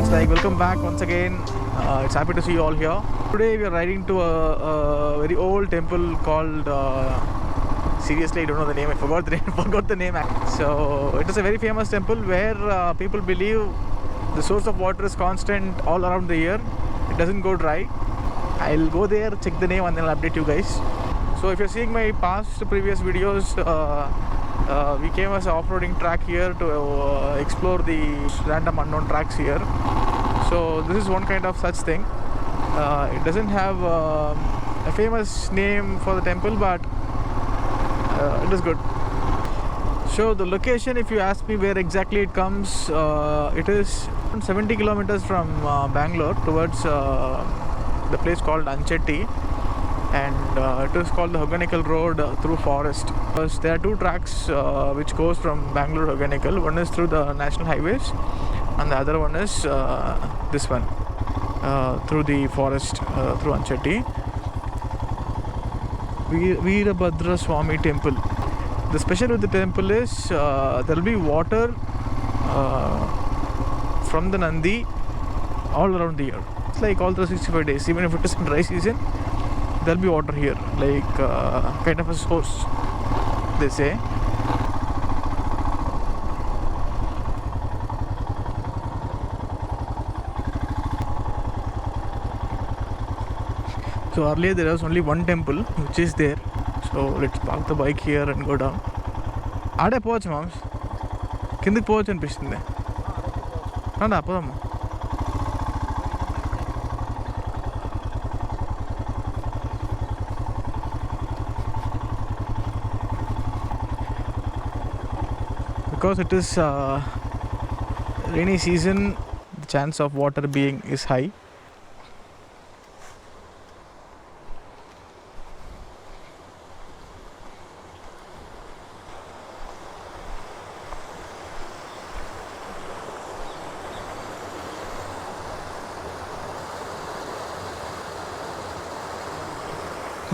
friends, like welcome back once again. It's happy to see you all here. Today we are riding to a very old temple called seriously I don't know the name, I forgot the name. Forgot the name. So it is a very famous temple where people believe the source of water is constant all around the year. It doesn't go dry. I'll go there, check the name, and then I'll update you guys. So if you're seeing my previous videos, we came as an off-roading track here to explore the random unknown tracks here. So this is one kind of such thing. It doesn't have a famous name for the temple, but it is good. So the location, if you ask me where exactly it comes, it is 70 kilometers from Bangalore towards the place called Anchetti, and it is called the Hoganikal Road through forest. There are two tracks which goes from Bangalore to Hoganikal. One is through the national highways, and the other one is this one through the forest through Anchetti. Veerabhadra Swami Temple. The special with the temple is there will be water from the Nandi all around the year. It's like all 365 days. Even if it is in dry season, there will be water here, like kind of a source, they say. So earlier there was only one temple which is there. So let's park the bike here and go down. Ade pochu moms. Kindiki pochu anipisthundi. Randa podam. Because it is rainy season, the chance of water being is high.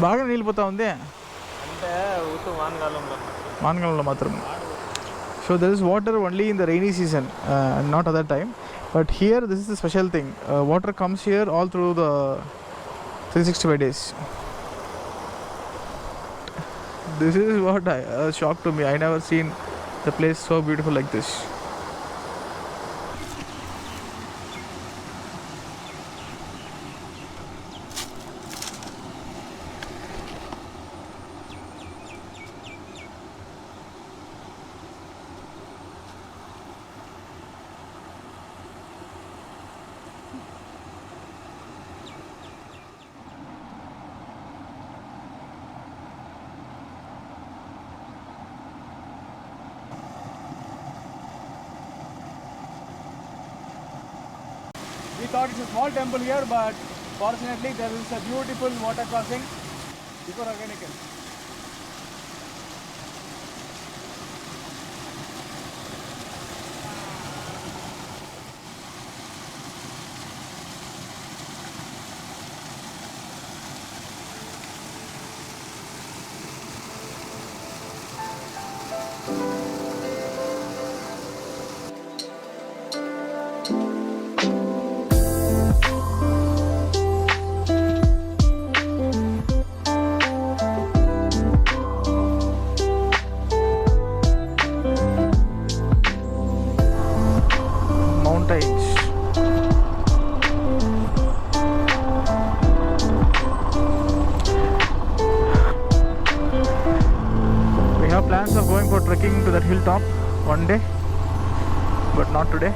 బాగా నీళ్ళు పోతా ఉంది అంటే వానకాలంలో మాత్రం. So there is water only in the rainy season, not other time. But here this is the special thing. Water comes here all through the 365 days. This is what shocked to me. I never seen the place so beautiful like this. We thought it's a small temple here, but fortunately there is a beautiful water crossing before Hoganikal. Plans of going for trekking to that hilltop one day, but not today.